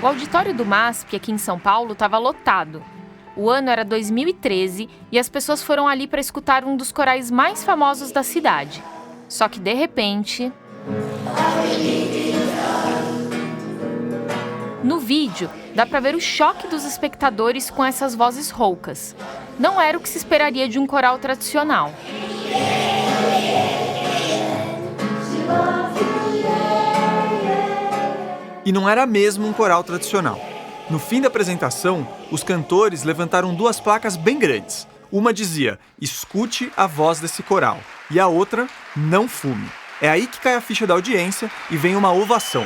O auditório do MASP, aqui em São Paulo, estava lotado. O ano era 2013 e as pessoas foram ali para escutar um dos corais mais famosos da cidade. Só que, de repente... No vídeo, dá para ver o choque dos espectadores com essas vozes roucas. Não era o que se esperaria de um coral tradicional. E não era mesmo um coral tradicional. No fim da apresentação, os cantores levantaram duas placas bem grandes. Uma dizia, escute a voz desse coral. E a outra, não fume. É aí que cai a ficha da audiência e vem uma ovação.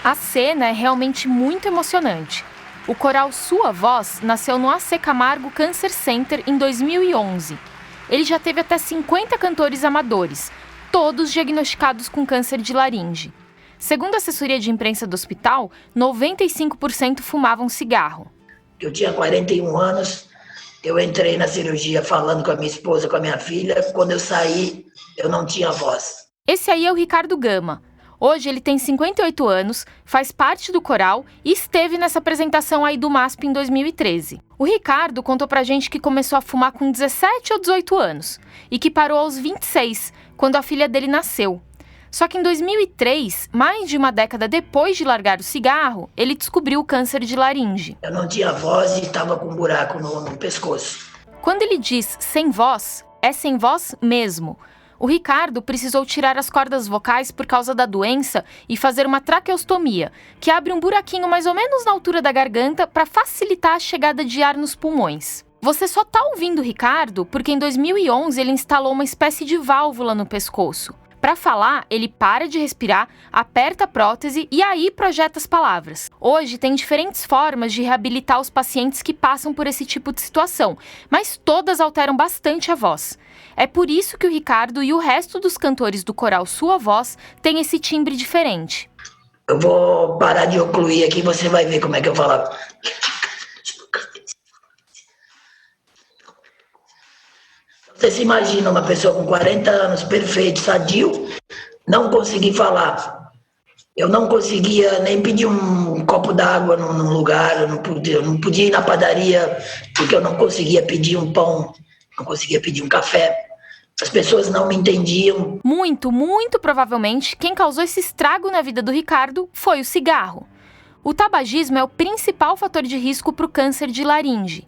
A cena é realmente muito emocionante. O coral Sua Voz nasceu no AC Camargo Cancer Center em 2011. Ele já teve até 50 cantores amadores, todos diagnosticados com câncer de laringe. Segundo a assessoria de imprensa do hospital, 95% fumavam cigarro. Eu tinha 41 anos, eu entrei na cirurgia falando com a minha esposa, com a minha filha. Quando eu saí, eu não tinha voz. Esse aí é o Ricardo Gama. Hoje ele tem 58 anos, faz parte do coral e esteve nessa apresentação aí do MASP em 2013. O Ricardo contou pra gente que começou a fumar com 17 ou 18 anos e que parou aos 26, quando a filha dele nasceu. Só que em 2003, mais de uma década depois de largar o cigarro, ele descobriu o câncer de laringe. Eu não tinha voz e estava com um buraco no pescoço. Quando ele diz sem voz, é sem voz mesmo. O Ricardo precisou tirar as cordas vocais por causa da doença e fazer uma traqueostomia, que abre um buraquinho mais ou menos na altura da garganta para facilitar a chegada de ar nos pulmões. Você só tá ouvindo o Ricardo porque em 2011 ele instalou uma espécie de válvula no pescoço. Para falar, ele para de respirar, aperta a prótese e aí projeta as palavras. Hoje tem diferentes formas de reabilitar os pacientes que passam por esse tipo de situação, mas todas alteram bastante a voz. É por isso que o Ricardo e o resto dos cantores do coral Sua Voz têm esse timbre diferente. Eu vou parar de ocluir aqui e você vai ver como é que eu falo. Você se imagina uma pessoa com 40 anos, perfeito, sadio, não conseguir falar. Eu não conseguia nem pedir um copo d'água num lugar, eu não podia ir na padaria porque eu não conseguia pedir um pão, não conseguia pedir um café. As pessoas não me entendiam. Muito provavelmente, quem causou esse estrago na vida do Ricardo foi o cigarro. O tabagismo é o principal fator de risco para o câncer de laringe.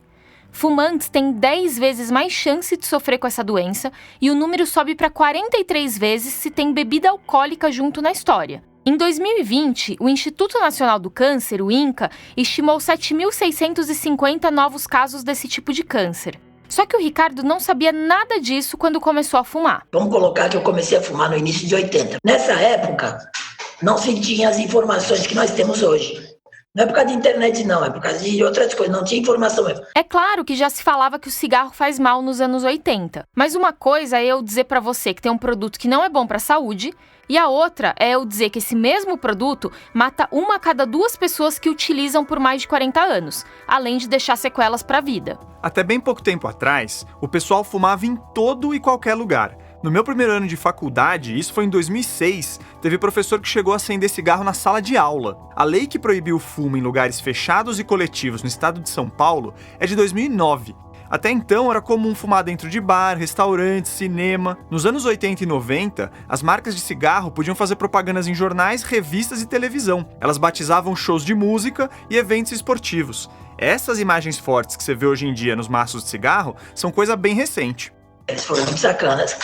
Fumantes têm 10 vezes mais chance de sofrer com essa doença e o número sobe para 43 vezes se tem bebida alcoólica junto na história. Em 2020, o Instituto Nacional do Câncer, o INCA, estimou 7.650 novos casos desse tipo de câncer. Só que o Ricardo não sabia nada disso quando começou a fumar. Vamos colocar que eu comecei a fumar no início de 80. Nessa época, não se tinha as informações que nós temos hoje. Não é por causa de internet, não. É por causa de outras coisas. Não tinha informação mesmo. É claro que já se falava que o cigarro faz mal nos anos 80. Mas uma coisa é eu dizer pra você que tem um produto que não é bom pra saúde, e a outra é eu dizer que esse mesmo produto mata 1 a cada 2 pessoas que utilizam por mais de 40 anos, além de deixar sequelas pra vida. Até bem pouco tempo atrás, o pessoal fumava em todo e qualquer lugar. No meu primeiro ano de faculdade, isso foi em 2006, teve professor que chegou a acender cigarro na sala de aula. A lei que proibiu o fumo em lugares fechados e coletivos no estado de São Paulo é de 2009. Até então era comum fumar dentro de bar, restaurantes, cinema. Nos anos 80 e 90, as marcas de cigarro podiam fazer propagandas em jornais, revistas e televisão. Elas batizavam shows de música e eventos esportivos. Essas imagens fortes que você vê hoje em dia nos maços de cigarro são coisa bem recente. Eles foram muito sacanas.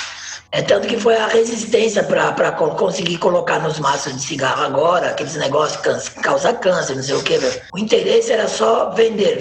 É tanto que foi a resistência para conseguir colocar nos maços de cigarro agora, aqueles negócios que causam câncer, não sei o quê. O interesse era só vender.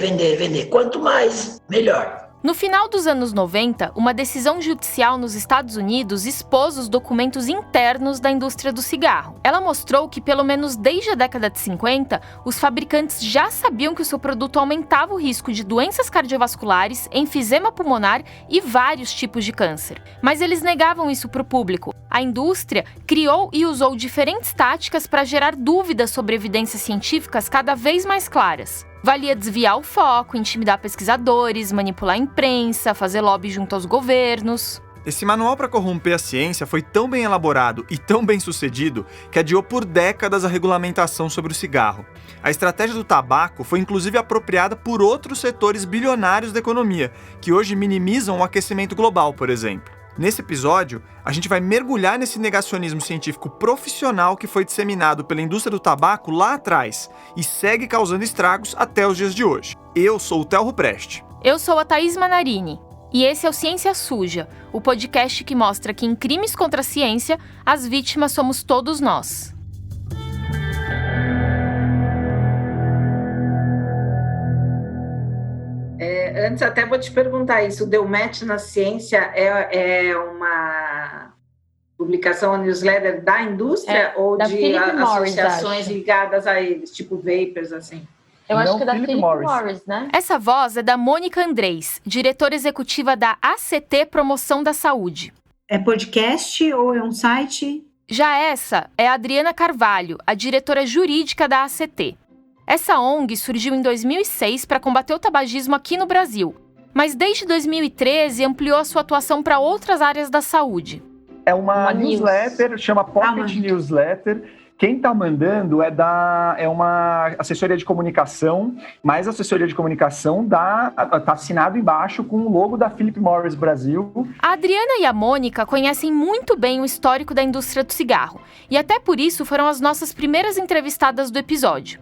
Quanto mais, melhor. No final dos anos 90, uma decisão judicial nos Estados Unidos expôs os documentos internos da indústria do cigarro. Ela mostrou que, pelo menos desde a década de 50, os fabricantes já sabiam que o seu produto aumentava o risco de doenças cardiovasculares, enfisema pulmonar e vários tipos de câncer. Mas eles negavam isso para o público. A indústria criou e usou diferentes táticas para gerar dúvidas sobre evidências científicas cada vez mais claras. Valia desviar o foco, intimidar pesquisadores, manipular a imprensa, fazer lobby junto aos governos. Esse manual para corromper a ciência foi tão bem elaborado e tão bem sucedido que adiou por décadas a regulamentação sobre o cigarro. A estratégia do tabaco foi inclusive apropriada por outros setores bilionários da economia, que hoje minimizam o aquecimento global, por exemplo. Nesse episódio, a gente vai mergulhar nesse negacionismo científico profissional que foi disseminado pela indústria do tabaco lá atrás e segue causando estragos até os dias de hoje. Eu sou o Telro Preste. Eu sou a Thaís Manarini. E esse é o Ciência Suja, o podcast que mostra que em crimes contra a ciência, as vítimas somos todos nós. Antes até vou te perguntar isso, o Deu Match na Ciência é uma publicação, uma newsletter da indústria ou de Philip Morris, associações ligadas a eles, tipo Vapers, assim? Eu acho que é da Philip Morris, né? Essa voz é da Mônica Andrés, diretora executiva da ACT Promoção da Saúde. É podcast ou é um site? Já essa é a Adriana Carvalho, a diretora jurídica da ACT. Essa ONG surgiu em 2006 para combater o tabagismo aqui no Brasil, mas desde 2013 ampliou a sua atuação para outras áreas da saúde. É uma newsletter, chama Pocket Newsletter. Quem está mandando é uma assessoria de comunicação, mas a assessoria de comunicação está assinado embaixo com o logo da Philip Morris Brasil. A Adriana e a Mônica conhecem muito bem o histórico da indústria do cigarro, e até por isso foram as nossas primeiras entrevistadas do episódio.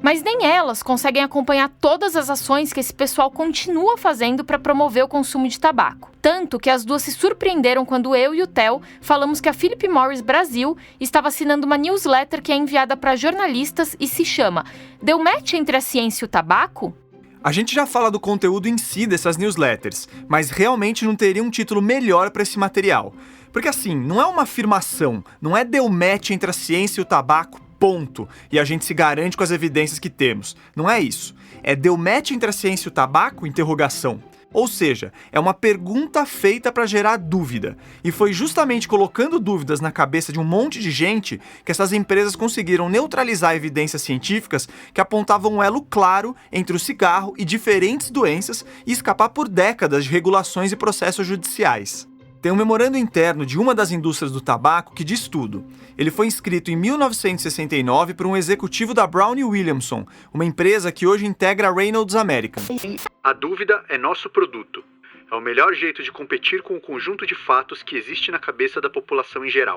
Mas nem elas conseguem acompanhar todas as ações que esse pessoal continua fazendo para promover o consumo de tabaco. Tanto que as duas se surpreenderam quando eu e o Theo falamos que a Philip Morris Brasil estava assinando uma newsletter que é enviada para jornalistas e se chama Deu Match entre a Ciência e o Tabaco? A gente já fala do conteúdo em si dessas newsletters, mas realmente não teria um título melhor para esse material. Porque assim, não é uma afirmação, não é deu match entre a ciência e o tabaco, ponto, e a gente se garante com as evidências que temos. Não é isso. É deu match entre a ciência e o tabaco? Interrogação. Ou seja, é uma pergunta feita para gerar dúvida. E foi justamente colocando dúvidas na cabeça de um monte de gente que essas empresas conseguiram neutralizar evidências científicas que apontavam um elo claro entre o cigarro e diferentes doenças e escapar por décadas de regulações e processos judiciais. Tem um memorando interno de uma das indústrias do tabaco que diz tudo. Ele foi escrito em 1969 por um executivo da Brown & Williamson, uma empresa que hoje integra a Reynolds American. A dúvida é nosso produto. É o melhor jeito de competir com o conjunto de fatos que existe na cabeça da população em geral.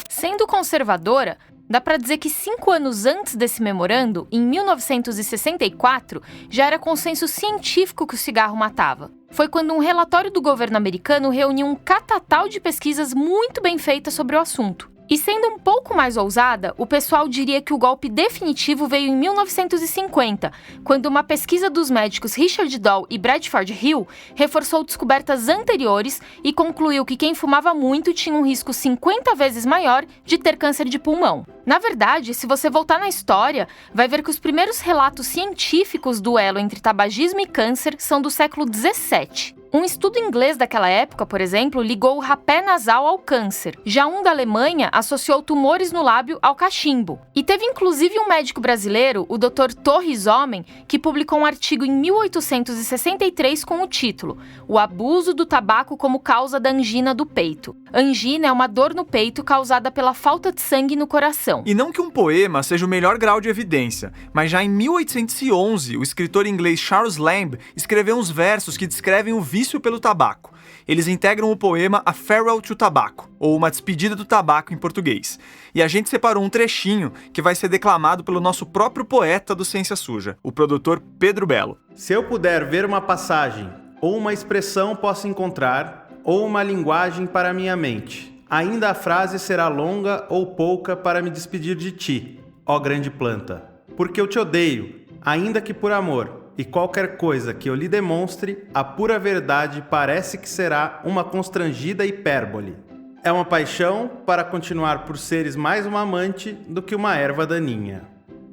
Sendo conservadora, dá para dizer que 5 anos antes desse memorando, em 1964, já era consenso científico que o cigarro matava. Foi quando um relatório do governo americano reuniu um catatal de pesquisas muito bem feitas sobre o assunto. E sendo um pouco mais ousada, o pessoal diria que o golpe definitivo veio em 1950, quando uma pesquisa dos médicos Richard Doll e Bradford Hill reforçou descobertas anteriores e concluiu que quem fumava muito tinha um risco 50 vezes maior de ter câncer de pulmão. Na verdade, se você voltar na história, vai ver que os primeiros relatos científicos do elo entre tabagismo e câncer são do século XVII. Um estudo inglês daquela época, por exemplo, ligou o rapé nasal ao câncer. Já um da Alemanha associou tumores no lábio ao cachimbo. E teve inclusive um médico brasileiro, o Dr. Torres Homem, que publicou um artigo em 1863 com o título O abuso do tabaco como causa da angina do peito. Angina é uma dor no peito causada pela falta de sangue no coração. E não que um poema seja o melhor grau de evidência, mas já em 1811, o escritor inglês Charles Lamb escreveu uns versos que descrevem o vício pelo tabaco. Eles integram o poema A Farewell to Tobacco, ou Uma Despedida do Tabaco em português. E a gente separou um trechinho que vai ser declamado pelo nosso próprio poeta do Ciência Suja, o produtor Pedro Belo. Se eu puder ver uma passagem, ou uma expressão posso encontrar, ou uma linguagem para minha mente, ainda a frase será longa ou pouca para me despedir de ti, ó grande planta. Porque eu te odeio, ainda que por amor, e qualquer coisa que eu lhe demonstre, a pura verdade parece que será uma constrangida hipérbole. É uma paixão para continuar por seres mais uma amante do que uma erva daninha.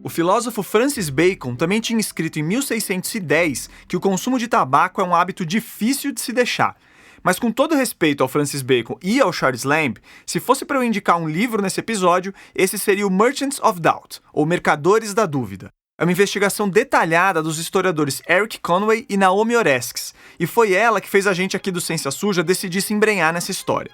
O filósofo Francis Bacon também tinha escrito em 1610 que o consumo de tabaco é um hábito difícil de se deixar. Mas com todo respeito ao Francis Bacon e ao Charles Lamb, se fosse para eu indicar um livro nesse episódio, esse seria o Merchants of Doubt, ou Mercadores da Dúvida. É uma investigação detalhada dos historiadores Eric Conway e Naomi Oreskes, e foi ela que fez a gente aqui do Ciência Suja decidir se embrenhar nessa história.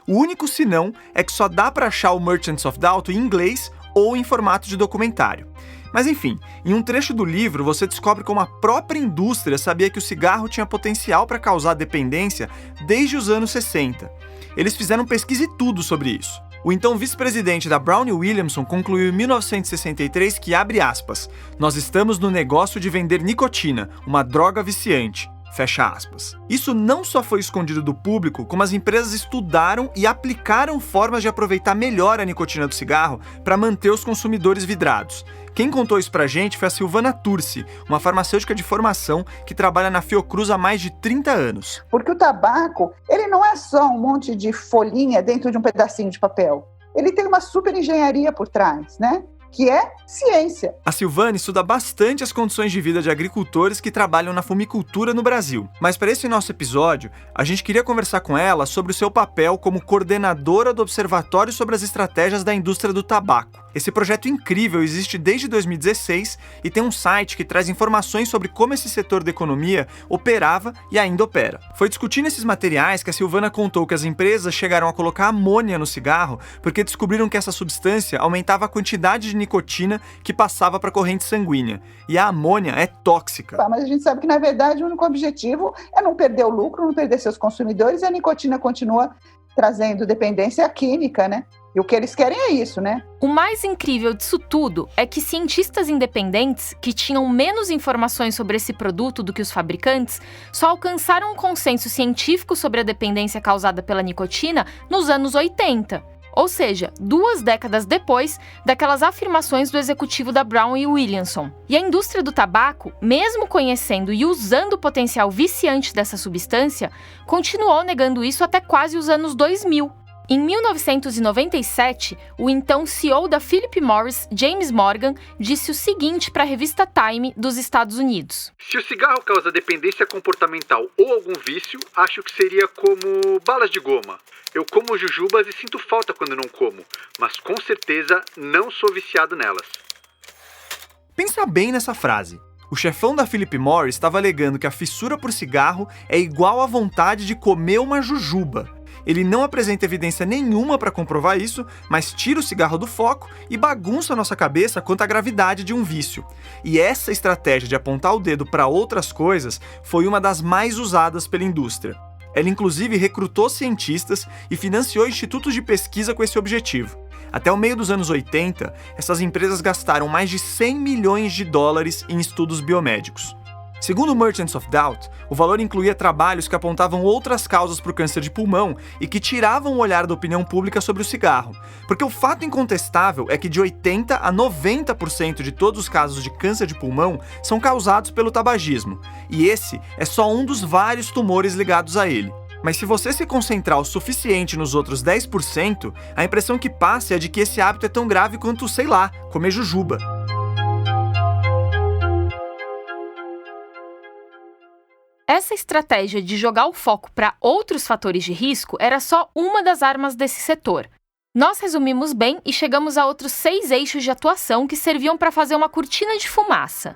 O único senão é que só dá para achar o Merchants of Doubt em inglês ou em formato de documentário. Mas enfim, em um trecho do livro você descobre como a própria indústria sabia que o cigarro tinha potencial para causar dependência desde os anos 60. Eles fizeram pesquisa e tudo sobre isso. O então vice-presidente da Brown & Williamson concluiu em 1963 que, abre aspas, nós estamos no negócio de vender nicotina, uma droga viciante. Fecha aspas. Isso não só foi escondido do público, como as empresas estudaram e aplicaram formas de aproveitar melhor a nicotina do cigarro para manter os consumidores vidrados. Quem contou isso pra gente foi a Silvana Turci, uma farmacêutica de formação que trabalha na Fiocruz há mais de 30 anos. Porque o tabaco, ele não é só um monte de folhinha dentro de um pedacinho de papel. Ele tem uma super engenharia por trás, né? Que é ciência. A Silvana estuda bastante as condições de vida de agricultores que trabalham na fumicultura no Brasil. Mas para esse nosso episódio, a gente queria conversar com ela sobre o seu papel como coordenadora do Observatório sobre as Estratégias da Indústria do Tabaco. Esse projeto incrível existe desde 2016 e tem um site que traz informações sobre como esse setor da economia operava e ainda opera. Foi discutindo esses materiais que a Silvana contou que as empresas chegaram a colocar amônia no cigarro porque descobriram que essa substância aumentava a quantidade de nicotina que passava para a corrente sanguínea. E a amônia é tóxica. Mas a gente sabe que, na verdade, o único objetivo é não perder o lucro, não perder seus consumidores, e a nicotina continua trazendo dependência química, né? E o que eles querem é isso, né? O mais incrível disso tudo é que cientistas independentes, que tinham menos informações sobre esse produto do que os fabricantes, só alcançaram um consenso científico sobre a dependência causada pela nicotina nos anos 80. Ou seja, 2 décadas depois daquelas afirmações do executivo da Brown & Williamson. E a indústria do tabaco, mesmo conhecendo e usando o potencial viciante dessa substância, continuou negando isso até quase os anos 2000. Em 1997, o então CEO da Philip Morris, James Morgan, disse o seguinte para a revista Time dos Estados Unidos. Se o cigarro causa dependência comportamental ou algum vício, acho que seria como balas de goma. Eu como jujubas e sinto falta quando não como, mas com certeza não sou viciado nelas. Pensa bem nessa frase. O chefão da Philip Morris estava alegando que a fissura por cigarro é igual à vontade de comer uma jujuba. Ele não apresenta evidência nenhuma para comprovar isso, mas tira o cigarro do foco e bagunça a nossa cabeça quanto à gravidade de um vício. E essa estratégia de apontar o dedo para outras coisas foi uma das mais usadas pela indústria. Ela inclusive recrutou cientistas e financiou institutos de pesquisa com esse objetivo. Até o meio dos anos 80, essas empresas gastaram mais de 100 milhões de dólares em estudos biomédicos. Segundo o Merchants of Doubt, o valor incluía trabalhos que apontavam outras causas para o câncer de pulmão e que tiravam o olhar da opinião pública sobre o cigarro. Porque o fato incontestável é que de 80% a 90% de todos os casos de câncer de pulmão são causados pelo tabagismo. E esse é só um dos vários tumores ligados a ele. Mas se você se concentrar o suficiente nos outros 10%, a impressão que passa é de que esse hábito é tão grave quanto, sei lá, comer jujuba. Essa estratégia de jogar o foco para outros fatores de risco era só uma das armas desse setor. Nós resumimos bem e chegamos a outros 6 eixos de atuação que serviam para fazer uma cortina de fumaça.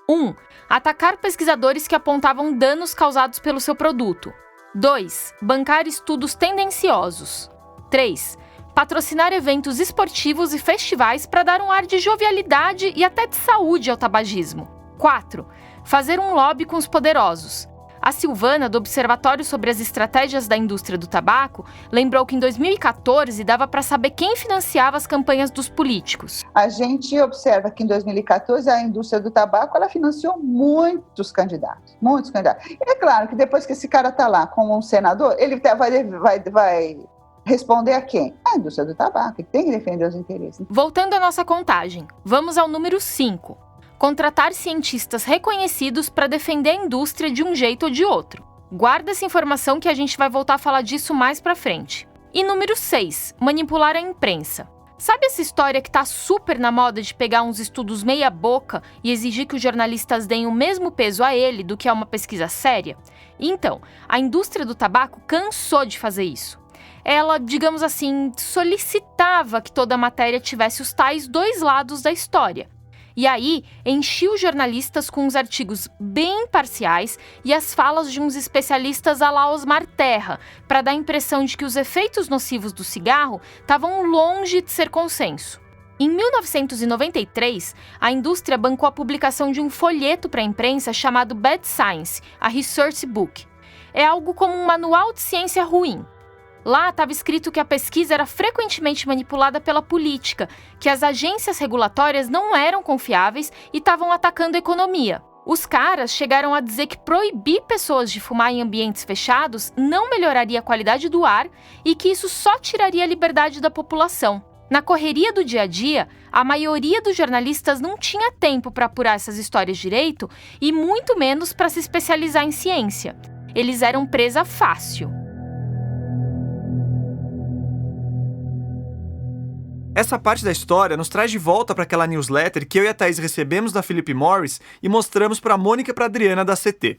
1. Atacar pesquisadores que apontavam danos causados pelo seu produto. 2. Bancar estudos tendenciosos. 3. Patrocinar eventos esportivos e festivais para dar um ar de jovialidade e até de saúde ao tabagismo. 4. Fazer um lobby com os poderosos. A Silvana, do Observatório sobre as Estratégias da Indústria do Tabaco, lembrou que em 2014 dava para saber quem financiava as campanhas dos políticos. A gente observa que em 2014 a indústria do tabaco ela financiou muitos candidatos. E é claro que depois que esse cara está lá como um senador, ele vai responder a quem? A indústria do tabaco, que tem que defender os interesses. Voltando à nossa contagem, vamos ao número 5. Contratar cientistas reconhecidos para defender a indústria de um jeito ou de outro. Guarda essa informação que a gente vai voltar a falar disso mais pra frente. E número 6, manipular a imprensa. Sabe essa história que tá super na moda de pegar uns estudos meia boca e exigir que os jornalistas deem o mesmo peso a ele do que a uma pesquisa séria? Então, a indústria do tabaco cansou de fazer isso. Ela, digamos assim, solicitava que toda a matéria tivesse os tais 2 lados da história. E aí, enchia os jornalistas com uns artigos bem parciais e as falas de uns especialistas à la Osmar Terra, para dar a impressão de que os efeitos nocivos do cigarro estavam longe de ser consenso. Em 1993, a indústria bancou a publicação de um folheto para a imprensa chamado Bad Science, a Research Book. É algo como um manual de ciência ruim. Lá estava escrito que a pesquisa era frequentemente manipulada pela política, que as agências regulatórias não eram confiáveis e estavam atacando a economia. Os caras chegaram a dizer que proibir pessoas de fumar em ambientes fechados não melhoraria a qualidade do ar e que isso só tiraria a liberdade da população. Na correria do dia a dia, a maioria dos jornalistas não tinha tempo para apurar essas histórias direito e muito menos para se especializar em ciência. Eles eram presa fácil. Essa parte da história nos traz de volta para aquela newsletter que eu e a Thaís recebemos da Philip Morris e mostramos para a Mônica e para a Adriana da CT.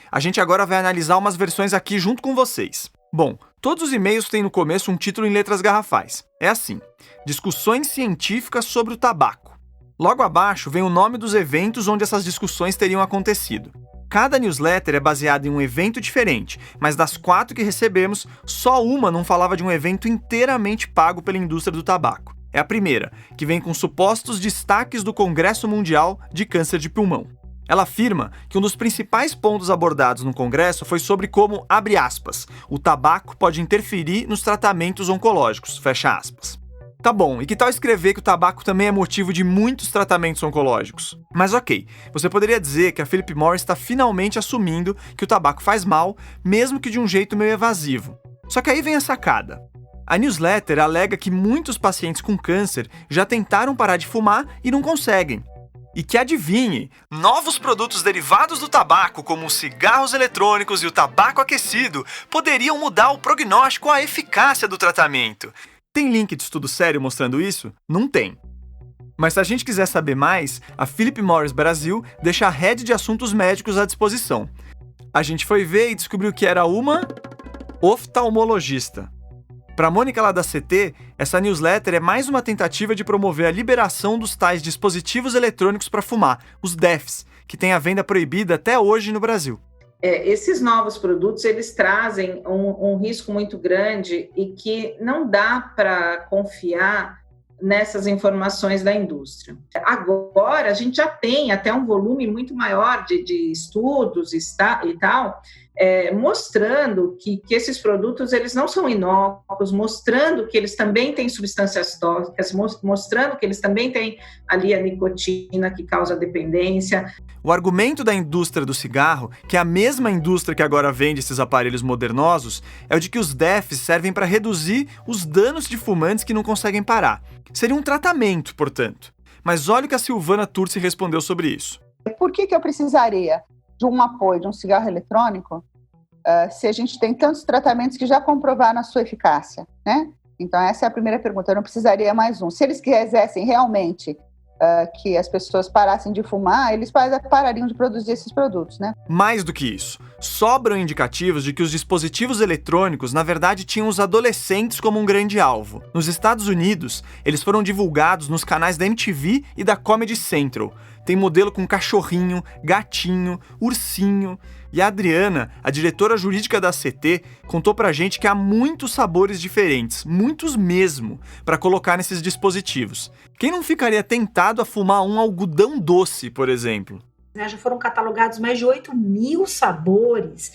A gente agora vai analisar umas versões aqui junto com vocês. Bom, todos os e-mails têm no começo um título em letras garrafais. É assim: Discussões científicas sobre o tabaco. Logo abaixo vem o nome dos eventos onde essas discussões teriam acontecido. Cada newsletter é baseada em um evento diferente, mas das 4 que recebemos, só uma não falava de um evento inteiramente pago pela indústria do tabaco. É a primeira, que vem com supostos destaques do Congresso Mundial de Câncer de Pulmão. Ela afirma que um dos principais pontos abordados no Congresso foi sobre como, abre aspas, o tabaco pode interferir nos tratamentos oncológicos, fecha aspas. Tá bom, e que tal escrever que o tabaco também é motivo de muitos tratamentos oncológicos? Mas ok, você poderia dizer que a Philip Morris está finalmente assumindo que o tabaco faz mal, mesmo que de um jeito meio evasivo. Só que aí vem a sacada. A newsletter alega que muitos pacientes com câncer já tentaram parar de fumar e não conseguem. E que, adivinhe, novos produtos derivados do tabaco, como os cigarros eletrônicos e o tabaco aquecido, poderiam mudar o prognóstico ou a eficácia do tratamento. Tem link de estudo sério mostrando isso? Não tem. Mas se a gente quiser saber mais, a Philip Morris Brasil deixa a rede de assuntos médicos à disposição. A gente foi ver e descobriu que era uma oftalmologista. Para a Mônica lá da CT, essa newsletter é mais uma tentativa de promover a liberação dos tais dispositivos eletrônicos para fumar, os DEFs, que têm a venda proibida até hoje no Brasil. Esses novos produtos, eles trazem um risco muito grande e que não dá para confiar nessas informações da indústria. Agora, a gente já tem até um volume muito maior de estudos e tal, mostrando que esses produtos eles não são inócuos, mostrando que eles também têm substâncias tóxicas, mostrando que eles também têm ali a nicotina que causa dependência. O argumento da indústria do cigarro, que é a mesma indústria que agora vende esses aparelhos modernosos, é o de que os DEFs servem para reduzir os danos de fumantes que não conseguem parar. Seria um tratamento, portanto. Mas olha o que a Silvana Turci respondeu sobre isso. Por que eu precisaria de um apoio de um cigarro eletrônico se a gente tem tantos tratamentos que já comprovaram a sua eficácia, né? Então essa é a primeira pergunta, eu não precisaria mais um. Se eles quisessem realmente que as pessoas parassem de fumar, eles parariam de produzir esses produtos, né? Mais do que isso, sobram indicativos de que os dispositivos eletrônicos, na verdade, tinham os adolescentes como um grande alvo. Nos Estados Unidos, eles foram divulgados nos canais da MTV e da Comedy Central. Tem modelo com cachorrinho, gatinho, ursinho. E a Adriana, a diretora jurídica da CT, contou pra gente que há muitos sabores diferentes, muitos mesmo, para colocar nesses dispositivos. Quem não ficaria tentado a fumar um algodão doce, por exemplo? Já foram catalogados mais de 8.000 sabores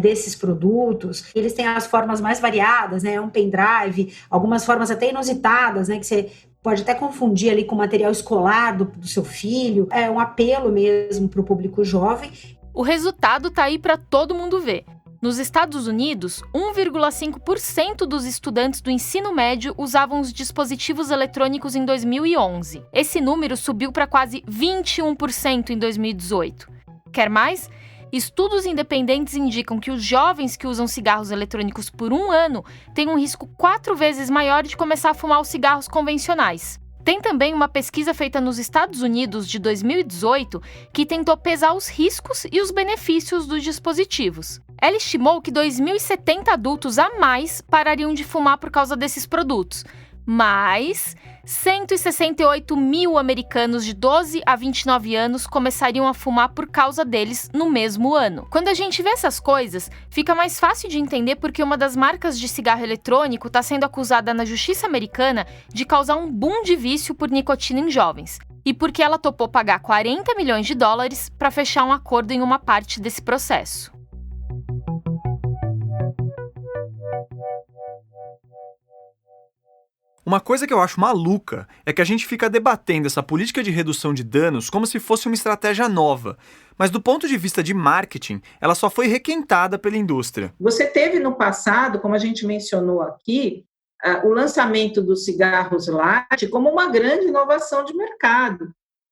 desses produtos. Eles têm as formas mais variadas, né? Um pendrive, algumas formas até inusitadas, né? Que você pode até confundir ali com o material escolar do seu filho. É um apelo mesmo para o público jovem. O resultado tá aí para todo mundo ver. Nos Estados Unidos, 1,5% dos estudantes do ensino médio usavam os dispositivos eletrônicos em 2011. Esse número subiu para quase 21% em 2018. Quer mais? Estudos independentes indicam que os jovens que usam cigarros eletrônicos por 1 ano têm um risco 4 vezes maior de começar a fumar os cigarros convencionais. Tem também uma pesquisa feita nos Estados Unidos de 2018 que tentou pesar os riscos e os benefícios dos dispositivos. Ela estimou que 2.070 adultos a mais parariam de fumar por causa desses produtos, Mas 168 mil americanos de 12 a 29 anos começariam a fumar por causa deles no mesmo ano. Quando a gente vê essas coisas, fica mais fácil de entender porque uma das marcas de cigarro eletrônico está sendo acusada na justiça americana de causar um boom de vício por nicotina em jovens. E porque ela topou pagar 40 milhões de dólares para fechar um acordo em uma parte desse processo. Uma coisa que eu acho maluca é que a gente fica debatendo essa política de redução de danos como se fosse uma estratégia nova, mas do ponto de vista de marketing, ela só foi requentada pela indústria. Você teve no passado, como a gente mencionou aqui, o lançamento dos cigarros light como uma grande inovação de mercado.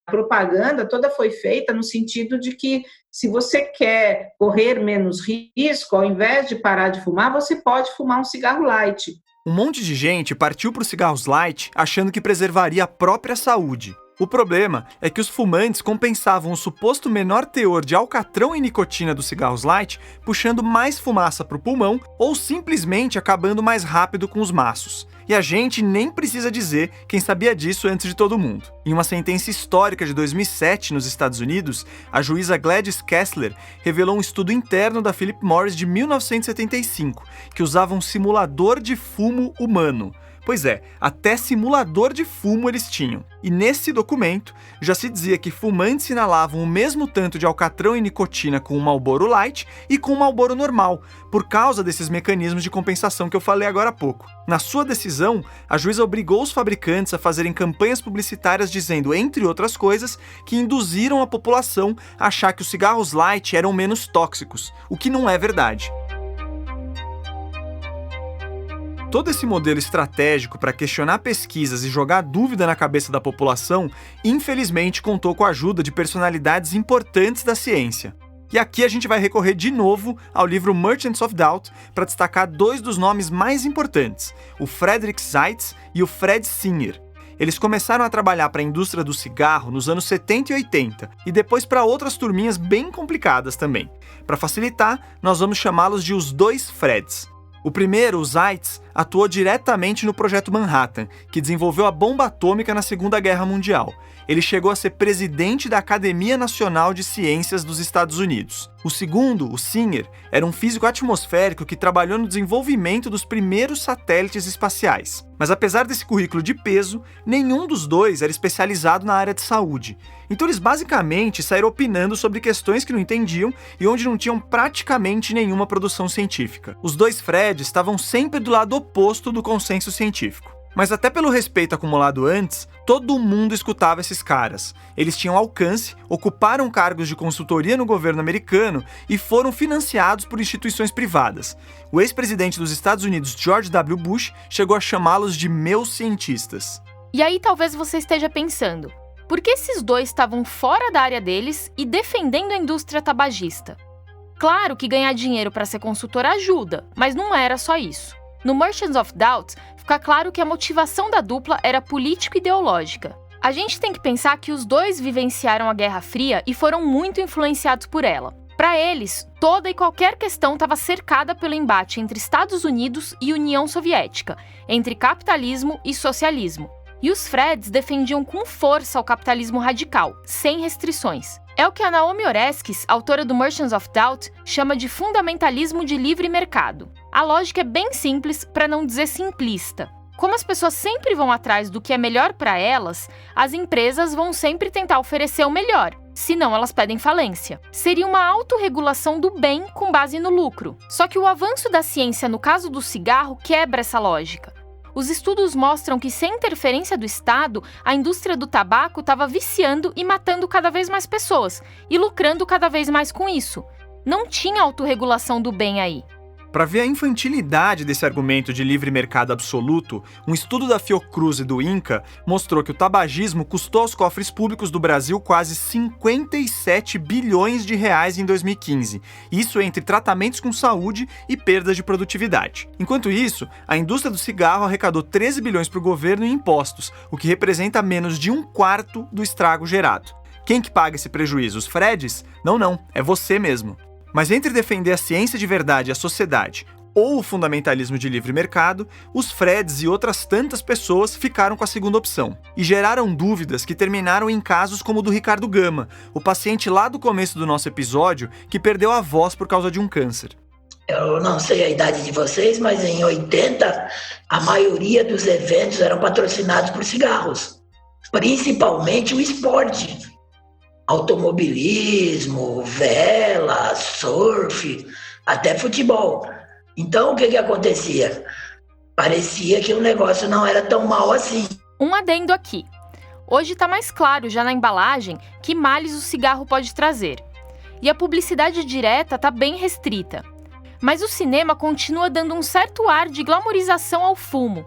A propaganda toda foi feita no sentido de que, se você quer correr menos risco, ao invés de parar de fumar, você pode fumar um cigarro light. Um monte de gente partiu para os cigarros light achando que preservaria a própria saúde. O problema é que os fumantes compensavam o suposto menor teor de alcatrão e nicotina dos cigarros light, puxando mais fumaça para o pulmão ou simplesmente acabando mais rápido com os maços. E a gente nem precisa dizer quem sabia disso antes de todo mundo. Em uma sentença histórica de 2007 nos Estados Unidos, a juíza Gladys Kessler revelou um estudo interno da Philip Morris de 1975, que usava um simulador de fumo humano. Pois é, até simulador de fumo eles tinham. E nesse documento, já se dizia que fumantes inalavam o mesmo tanto de alcatrão e nicotina com o Marlboro Light e com o Marlboro normal, por causa desses mecanismos de compensação que eu falei agora há pouco. Na sua decisão, a juíza obrigou os fabricantes a fazerem campanhas publicitárias dizendo, entre outras coisas, que induziram a população a achar que os cigarros light eram menos tóxicos, o que não é verdade. Todo esse modelo estratégico para questionar pesquisas e jogar dúvida na cabeça da população, infelizmente contou com a ajuda de personalidades importantes da ciência. E aqui a gente vai recorrer de novo ao livro Merchants of Doubt para destacar dois dos nomes mais importantes, o Frederick Seitz e o Fred Singer. Eles começaram a trabalhar para a indústria do cigarro nos anos 70 e 80 e depois para outras turminhas bem complicadas também. Para facilitar, nós vamos chamá-los de os dois Freds. O primeiro, o Seitz, atuou diretamente no Projeto Manhattan, que desenvolveu a bomba atômica na Segunda Guerra Mundial. Ele chegou a ser presidente da Academia Nacional de Ciências dos Estados Unidos. O segundo, o Singer, era um físico atmosférico que trabalhou no desenvolvimento dos primeiros satélites espaciais. Mas apesar desse currículo de peso, nenhum dos dois era especializado na área de saúde. Então eles basicamente saíram opinando sobre questões que não entendiam e onde não tinham praticamente nenhuma produção científica. Os dois Fred estavam sempre do lado oposto do consenso científico. Mas até pelo respeito acumulado antes, todo mundo escutava esses caras. Eles tinham alcance, ocuparam cargos de consultoria no governo americano e foram financiados por instituições privadas. O ex-presidente dos Estados Unidos, George W. Bush, chegou a chamá-los de meus cientistas. E aí talvez você esteja pensando, por que esses dois estavam fora da área deles e defendendo a indústria tabagista? Claro que ganhar dinheiro para ser consultor ajuda, mas não era só isso. No Merchants of Doubt, fica claro que a motivação da dupla era político-ideológica. A gente tem que pensar que os dois vivenciaram a Guerra Fria e foram muito influenciados por ela. Para eles, toda e qualquer questão estava cercada pelo embate entre Estados Unidos e União Soviética, entre capitalismo e socialismo. E os Freds defendiam com força o capitalismo radical, sem restrições. É o que a Naomi Oreskes, autora do Merchants of Doubt, chama de fundamentalismo de livre mercado. A lógica é bem simples, para não dizer simplista. Como as pessoas sempre vão atrás do que é melhor para elas, as empresas vão sempre tentar oferecer o melhor, senão elas pedem falência. Seria uma autorregulação do bem com base no lucro. Só que o avanço da ciência no caso do cigarro quebra essa lógica. Os estudos mostram que, sem interferência do Estado, a indústria do tabaco estava viciando e matando cada vez mais pessoas, e lucrando cada vez mais com isso. Não tinha autorregulação do bem aí. Para ver a infantilidade desse argumento de livre mercado absoluto, um estudo da Fiocruz e do INCA mostrou que o tabagismo custou aos cofres públicos do Brasil quase 57 bilhões de reais em 2015. Isso entre tratamentos com saúde e perdas de produtividade. Enquanto isso, a indústria do cigarro arrecadou 13 bilhões para o governo em impostos, o que representa menos de 1/4 do estrago gerado. Quem que paga esse prejuízo? Os Freds? Não, é você mesmo. Mas entre defender a ciência de verdade e a sociedade, ou o fundamentalismo de livre mercado, os Freds e outras tantas pessoas ficaram com a segunda opção e geraram dúvidas que terminaram em casos como o do Ricardo Gama, o paciente lá do começo do nosso episódio que perdeu a voz por causa de um câncer. Eu não sei a idade de vocês, mas em 80 a maioria dos eventos eram patrocinados por cigarros, principalmente o esporte. Automobilismo, vela, surf, até futebol. Então, o que acontecia? Parecia que o negócio não era tão mal assim. Um adendo aqui. Hoje está mais claro já na embalagem que males o cigarro pode trazer. E a publicidade direta está bem restrita. Mas o cinema continua dando um certo ar de glamourização ao fumo.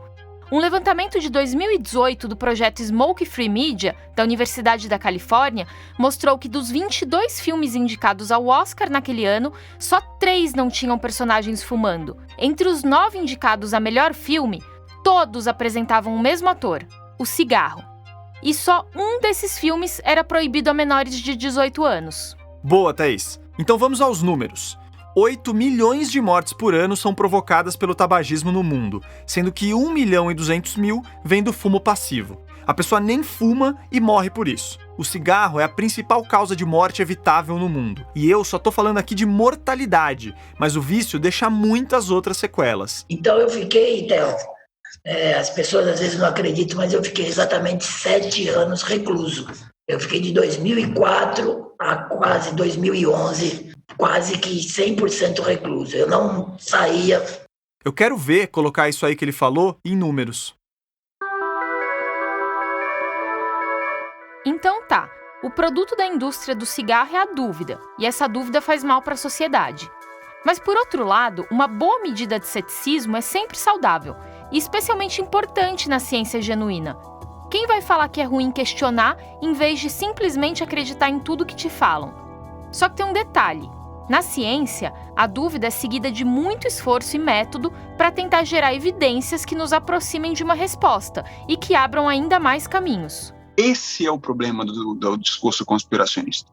Um levantamento de 2018 do projeto Smoke Free Media, da Universidade da Califórnia, mostrou que dos 22 filmes indicados ao Oscar naquele ano, só 3 não tinham personagens fumando. Entre os 9 indicados a melhor filme, todos apresentavam o mesmo ator, o cigarro. E só um desses filmes era proibido a menores de 18 anos. Boa, Thaís. Então vamos aos números. 8 milhões de mortes por ano são provocadas pelo tabagismo no mundo, sendo que 1.200.000 vem do fumo passivo. A pessoa nem fuma e morre por isso. O cigarro é a principal causa de morte evitável no mundo. E eu só tô falando aqui de mortalidade, mas o vício deixa muitas outras sequelas. Então eu fiquei, Theo, as pessoas às vezes não acreditam, mas eu fiquei exatamente 7 anos recluso. Eu fiquei de 2004 a quase 2011, quase que 100% recluso. Eu não saía. Eu quero ver colocar isso aí que ele falou em números. Então tá, o produto da indústria do cigarro é a dúvida, e essa dúvida faz mal para a sociedade. Mas por outro lado, uma boa medida de ceticismo é sempre saudável, e especialmente importante na ciência genuína. Quem vai falar que é ruim questionar, em vez de simplesmente acreditar em tudo que te falam? Só que tem um detalhe. Na ciência, a dúvida é seguida de muito esforço e método para tentar gerar evidências que nos aproximem de uma resposta e que abram ainda mais caminhos. Esse é o problema do discurso conspiracionista.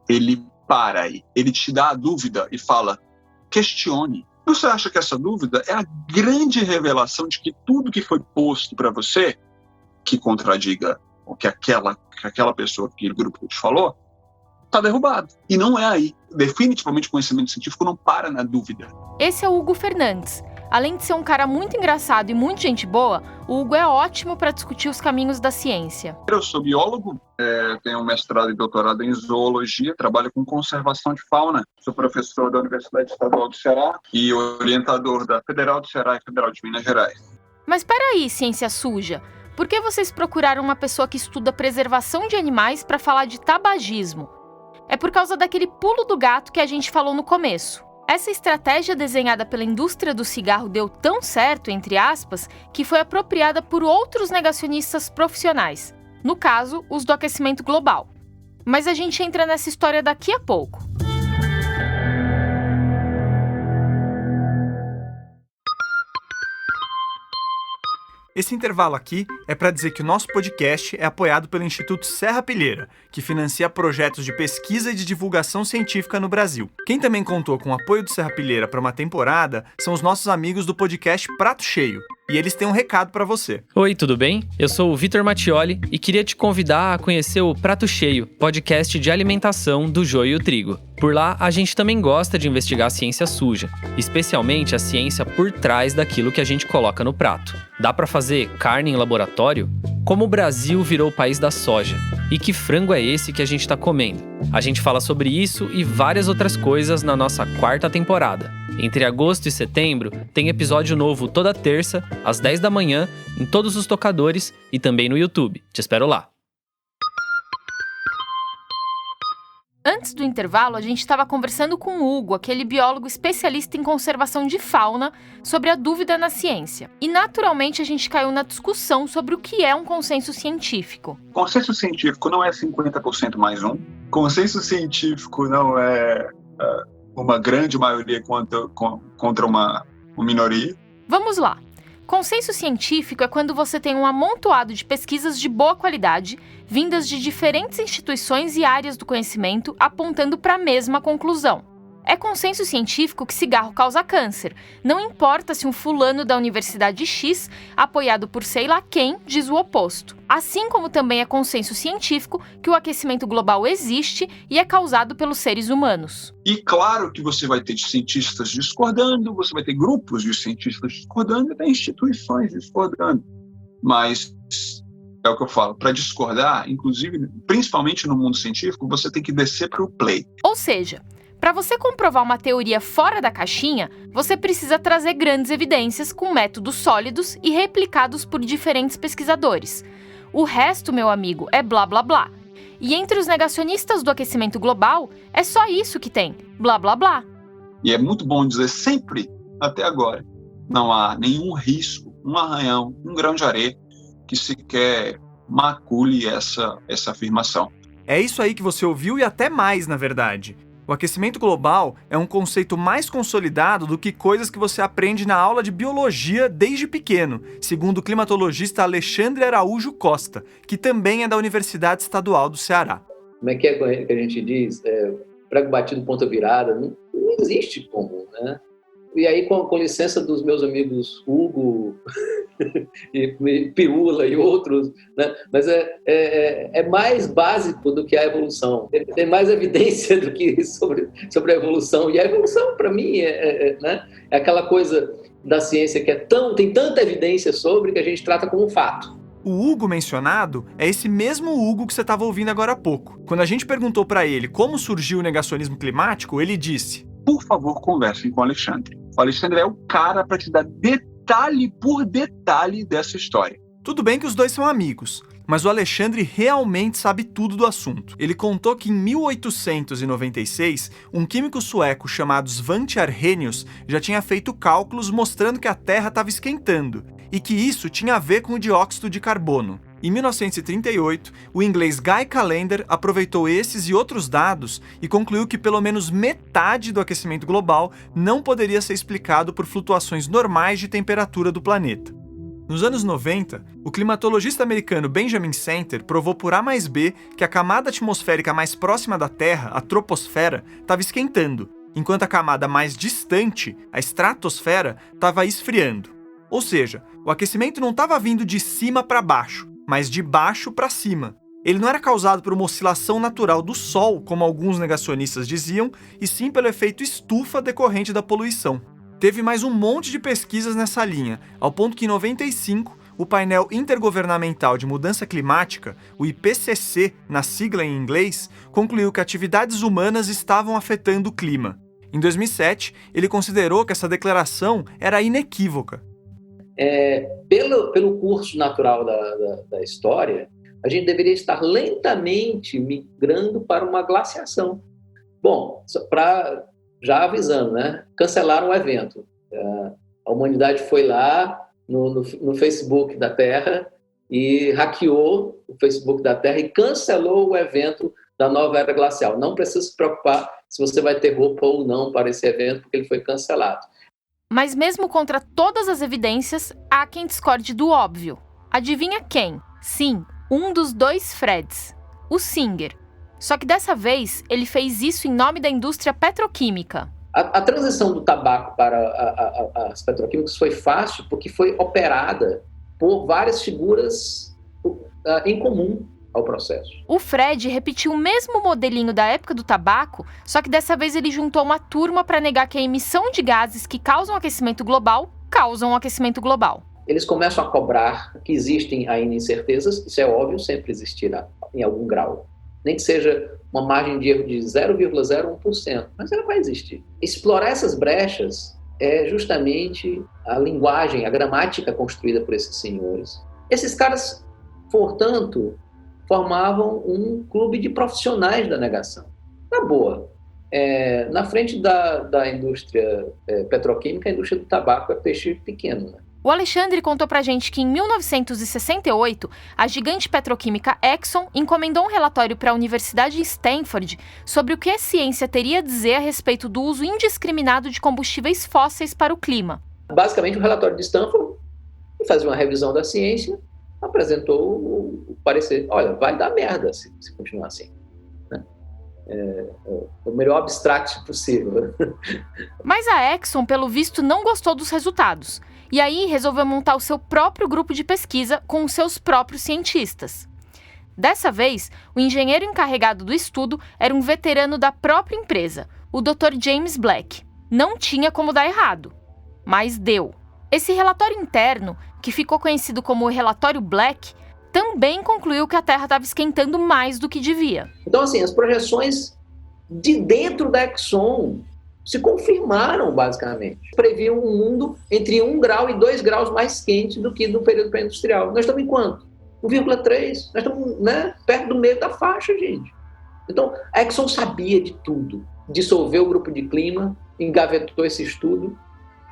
Ele para aí, ele te dá a dúvida e fala, questione. Você acha que essa dúvida é a grande revelação de que tudo que foi posto para você, que contradiga o que aquela pessoa, aquele grupo te falou, está derrubado. E não é aí. Definitivamente o conhecimento científico não para na dúvida. Esse é o Hugo Fernandes. Além de ser um cara muito engraçado e muito gente boa, o Hugo é ótimo para discutir os caminhos da ciência. Eu sou biólogo, tenho um mestrado e doutorado em zoologia, trabalho com conservação de fauna. Sou professor da Universidade Estadual do Ceará e orientador da Federal do Ceará e Federal de Minas Gerais. Mas peraí, ciência suja. Por que vocês procuraram uma pessoa que estuda preservação de animais para falar de tabagismo? É por causa daquele pulo do gato que a gente falou no começo. Essa estratégia desenhada pela indústria do cigarro deu tão certo, entre aspas, que foi apropriada por outros negacionistas profissionais. No caso, os do aquecimento global. Mas a gente entra nessa história daqui a pouco. Esse intervalo aqui é para dizer que o nosso podcast é apoiado pelo Instituto Serra Pilheira, que financia projetos de pesquisa e de divulgação científica no Brasil. Quem também contou com o apoio do Serra Pilheira para uma temporada são os nossos amigos do podcast Prato Cheio. E eles têm um recado para você. Oi, tudo bem? Eu sou o Vitor Mattioli e queria te convidar a conhecer o Prato Cheio, podcast de alimentação do Joio e o Trigo. Por lá, a gente também gosta de investigar a ciência suja, especialmente a ciência por trás daquilo que a gente coloca no prato. Dá para fazer carne em laboratório? Como o Brasil virou o país da soja? E que frango é esse que a gente está comendo? A gente fala sobre isso e várias outras coisas na nossa 4ª temporada. Entre agosto e setembro, tem episódio novo toda terça, às 10 da manhã, em todos os tocadores e também no YouTube. Te espero lá. Antes do intervalo, a gente estava conversando com o Hugo, aquele biólogo especialista em conservação de fauna, sobre a dúvida na ciência. E, naturalmente, a gente caiu na discussão sobre o que é um consenso científico. Consenso científico não é 50% mais um. Consenso científico não é uma grande maioria contra uma minoria. Vamos lá. Consenso científico é quando você tem um amontoado de pesquisas de boa qualidade, vindas de diferentes instituições e áreas do conhecimento, apontando para a mesma conclusão. É consenso científico que cigarro causa câncer. Não importa se um fulano da Universidade X, apoiado por sei lá quem, diz o oposto. Assim como também é consenso científico que o aquecimento global existe e é causado pelos seres humanos. E claro que você vai ter cientistas discordando, você vai ter grupos de cientistas discordando e até instituições discordando. Mas é o que eu falo, para discordar, inclusive, principalmente no mundo científico, você tem que descer para o play. Ou seja, para você comprovar uma teoria fora da caixinha, você precisa trazer grandes evidências com métodos sólidos e replicados por diferentes pesquisadores. O resto, meu amigo, é blá blá blá. E entre os negacionistas do aquecimento global, é só isso que tem, blá blá blá. E é muito bom dizer sempre, até agora, não há nenhum risco, um arranhão, um grão de areia que sequer macule essa afirmação. É isso aí que você ouviu e até mais, na verdade. O aquecimento global é um conceito mais consolidado do que coisas que você aprende na aula de biologia desde pequeno, segundo o climatologista Alexandre Araújo Costa, que também é da Universidade Estadual do Ceará. Como é que a gente diz? Prego batido, ponta virada, não existe como, né? E aí, com licença dos meus amigos Hugo, e Pirula e outros, né? Mas é mais básico do que a evolução. Tem mais evidência do que sobre a evolução. E a evolução, para mim, né? É aquela coisa da ciência que tem tanta evidência sobre que a gente trata como um fato. O Hugo mencionado é esse mesmo Hugo que você estava ouvindo agora há pouco. Quando a gente perguntou para ele como surgiu o negacionismo climático, ele disse: por favor, conversem com o Alexandre. O Alexandre é o cara para te dar detalhe por detalhe dessa história. Tudo bem que os dois são amigos, mas o Alexandre realmente sabe tudo do assunto. Ele contou que em 1896, um químico sueco chamado Svante Arrhenius já tinha feito cálculos mostrando que a Terra estava esquentando, e que isso tinha a ver com o dióxido de carbono. Em 1938, o inglês Guy Callender aproveitou esses e outros dados e concluiu que pelo menos metade do aquecimento global não poderia ser explicado por flutuações normais de temperatura do planeta. Nos anos 90, o climatologista americano Benjamin Center provou por A mais B que a camada atmosférica mais próxima da Terra, a troposfera, estava esquentando, enquanto a camada mais distante, a estratosfera, estava esfriando. Ou seja, o aquecimento não estava vindo de cima para baixo, mas de baixo para cima. Ele não era causado por uma oscilação natural do Sol, como alguns negacionistas diziam, e sim pelo efeito estufa decorrente da poluição. Teve mais um monte de pesquisas nessa linha, ao ponto que em 95, o painel intergovernamental de mudança climática, o IPCC, na sigla em inglês, concluiu que atividades humanas estavam afetando o clima. Em 2007, ele considerou que essa declaração era inequívoca. Pelo curso natural da história, a gente deveria estar lentamente migrando para uma glaciação. Bom, já avisando, né? Cancelaram o evento. A humanidade foi lá no Facebook da Terra e hackeou o Facebook da Terra e cancelou o evento da nova era glacial. Não precisa se preocupar se você vai ter roupa ou não para esse evento, porque ele foi cancelado. Mas mesmo contra todas as evidências, há quem discorde do óbvio. Adivinha quem? Sim, um dos dois Freds, o Singer. Só que dessa vez, ele fez isso em nome da indústria petroquímica. A transição do tabaco para as petroquímicas foi fácil porque foi operada por várias figuras em comum ao processo. O Fred repetiu o mesmo modelinho da época do tabaco, só que dessa vez ele juntou uma turma para negar que a emissão de gases que causam aquecimento global causam aquecimento global. Eles começam a cobrar que existem ainda incertezas, isso é óbvio, sempre existirá em algum grau. Nem que seja uma margem de erro de 0,01%, mas ela vai existir. Explorar essas brechas é justamente a linguagem, a gramática construída por esses senhores. Esses caras, portanto, formavam um clube de profissionais da negação. Na boa, na frente da indústria petroquímica, a indústria do tabaco é peixe pequeno, né? O Alexandre contou pra gente que em 1968, a gigante petroquímica Exxon encomendou um relatório para a Universidade de Stanford sobre o que a ciência teria a dizer a respeito do uso indiscriminado de combustíveis fósseis para o clima. Basicamente, o relatório de Stanford fazia uma revisão da ciência, apresentou o parecer, olha, vai dar merda se continuar assim, né? o melhor abstract possível. Mas a Exxon, pelo visto, não gostou dos resultados. E aí resolveu montar o seu próprio grupo de pesquisa com os seus próprios cientistas. Dessa vez, o engenheiro encarregado do estudo era um veterano da própria empresa, o Dr. James Black. Não tinha como dar errado, mas deu. Esse relatório interno, que ficou conhecido como o relatório Black, também concluiu que a Terra estava esquentando mais do que devia. Então, assim, as projeções de dentro da Exxon se confirmaram, basicamente. Previam um mundo entre 1 grau e 2 graus mais quente do que no período pré-industrial. Nós estamos em quanto? 1,3. Nós estamos, perto do meio da faixa, gente. Então, a Exxon sabia de tudo. Dissolveu o grupo de clima, engavetou esse estudo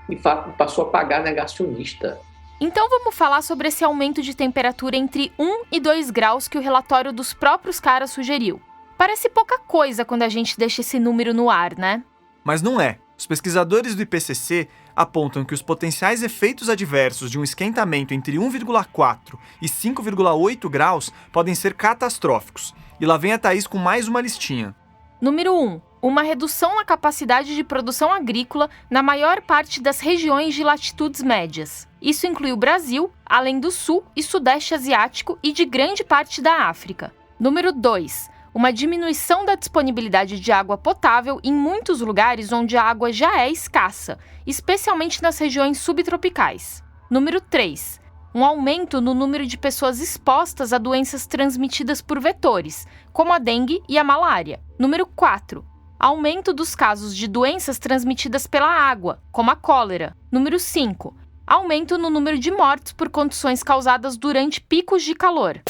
e passou a pagar negacionista. Então vamos falar sobre esse aumento de temperatura entre 1 e 2 graus que o relatório dos próprios caras sugeriu. Parece pouca coisa quando a gente deixa esse número no ar, né? Mas não é. Os pesquisadores do IPCC apontam que os potenciais efeitos adversos de um esquentamento entre 1,4 e 5,8 graus podem ser catastróficos. E lá vem a Thaís com mais uma listinha. Número 1. Uma redução na capacidade de produção agrícola na maior parte das regiões de latitudes médias. Isso inclui o Brasil, além do Sul e Sudeste Asiático e de grande parte da África. Número 2. Uma diminuição da disponibilidade de água potável em muitos lugares onde a água já é escassa, especialmente nas regiões subtropicais. Número 3. Um aumento no número de pessoas expostas a doenças transmitidas por vetores, como a dengue e a malária. Número 4. Aumento dos casos de doenças transmitidas pela água, como a cólera. Número 5. Aumento no número de mortes por condições causadas durante picos de calor.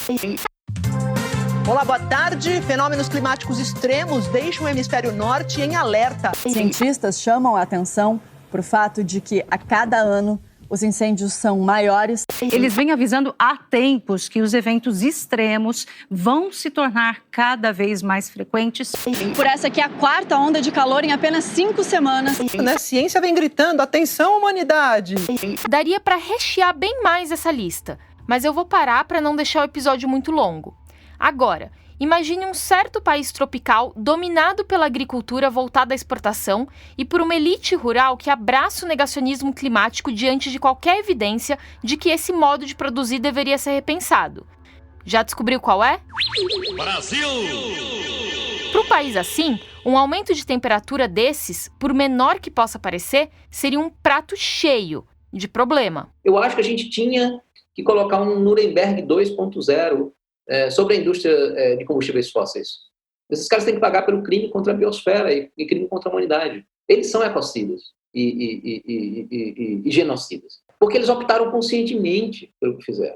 Olá, boa tarde. Fenômenos climáticos extremos deixam o hemisfério norte em alerta. Cientistas chamam a atenção para o fato de que a cada ano os incêndios são maiores. Eles vêm avisando há tempos que os eventos extremos vão se tornar cada vez mais frequentes. Por essa que é a 4ª onda de calor em apenas 5 semanas. A ciência vem gritando, atenção, humanidade! Daria para rechear bem mais essa lista, mas eu vou parar para não deixar o episódio muito longo. Agora, imagine um certo país tropical dominado pela agricultura voltada à exportação e por uma elite rural que abraça o negacionismo climático diante de qualquer evidência de que esse modo de produzir deveria ser repensado. Já descobriu qual é? Brasil! Para um país assim, um aumento de temperatura desses, por menor que possa parecer, seria um prato cheio de problema. Eu acho que a gente tinha que colocar um Nuremberg 2.0 sobre a indústria de combustíveis fósseis. Esses caras têm que pagar pelo crime contra a biosfera e crime contra a humanidade. Eles são ecocidas e genocidas, porque eles optaram conscientemente pelo que fizeram.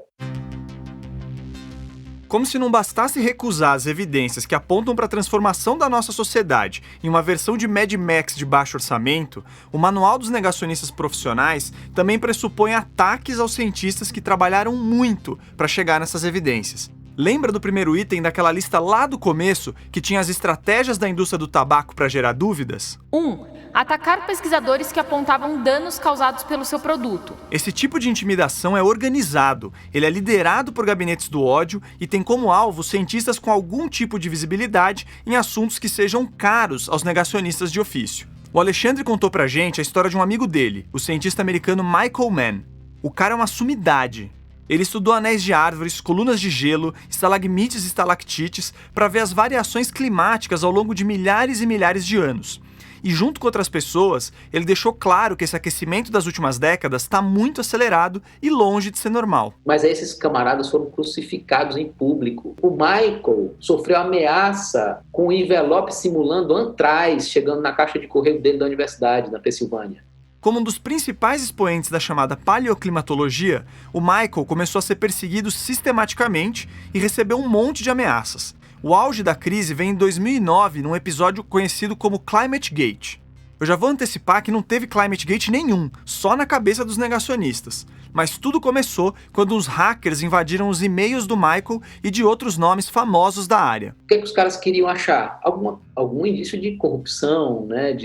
Como se não bastasse recusar as evidências que apontam para a transformação da nossa sociedade em uma versão de Mad Max de baixo orçamento, o Manual dos Negacionistas Profissionais também pressupõe ataques aos cientistas que trabalharam muito para chegar nessas evidências. Lembra do primeiro item daquela lista lá do começo, que tinha as estratégias da indústria do tabaco para gerar dúvidas? 1. Atacar pesquisadores que apontavam danos causados pelo seu produto. Esse tipo de intimidação é organizado, ele é liderado por gabinetes do ódio e tem como alvo cientistas com algum tipo de visibilidade em assuntos que sejam caros aos negacionistas de ofício. O Alexandre contou pra gente a história de um amigo dele, o cientista americano Michael Mann. O cara é uma sumidade. Ele estudou anéis de árvores, colunas de gelo, estalagmites e estalactites para ver as variações climáticas ao longo de milhares e milhares de anos. E junto com outras pessoas, ele deixou claro que esse aquecimento das últimas décadas está muito acelerado e longe de ser normal. Mas aí esses camaradas foram crucificados em público. O Michael sofreu ameaça com um envelope simulando antraz chegando na caixa de correio dele da universidade, na Pensilvânia. Como um dos principais expoentes da chamada paleoclimatologia, o Michael começou a ser perseguido sistematicamente e recebeu um monte de ameaças. O auge da crise vem em 2009, num episódio conhecido como Climate Gate. Eu já vou antecipar que não teve Climate Gate nenhum, só na cabeça dos negacionistas. Mas tudo começou quando os hackers invadiram os e-mails do Michael e de outros nomes famosos da área. O que os caras queriam achar? Algum indício de corrupção, né?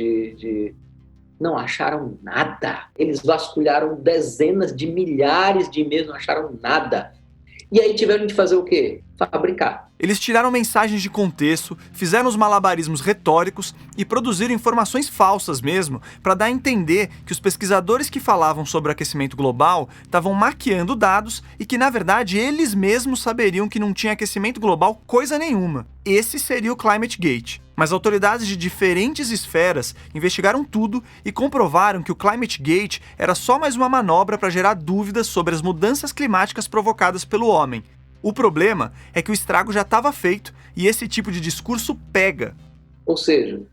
Não acharam nada. Eles vasculharam dezenas de milhares de e-mails, não acharam nada. E aí tiveram de fazer o quê? Fabricar. Eles tiraram mensagens de contexto, fizeram os malabarismos retóricos e produziram informações falsas mesmo, para dar a entender que os pesquisadores que falavam sobre o aquecimento global estavam maquiando dados e que, na verdade, eles mesmos saberiam que não tinha aquecimento global coisa nenhuma. Esse seria o Climate Gate. Mas autoridades de diferentes esferas investigaram tudo e comprovaram que o Climate Gate era só mais uma manobra para gerar dúvidas sobre as mudanças climáticas provocadas pelo homem. O problema é que o estrago já estava feito e esse tipo de discurso pega. Ou seja,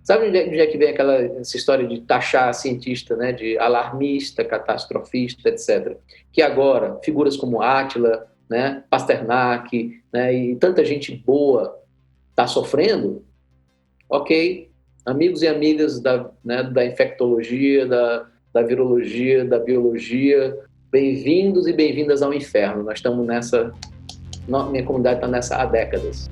sabe onde é que vem essa história de taxar cientista, né, de alarmista, catastrofista, etc. Que agora figuras como Átila, né, Pasternak, né, e tanta gente boa está sofrendo? Ok, amigos e amigas da infectologia, da virologia, da biologia, bem-vindos e bem-vindas ao inferno. Nós estamos nessa... Minha comunidade está nessa há décadas.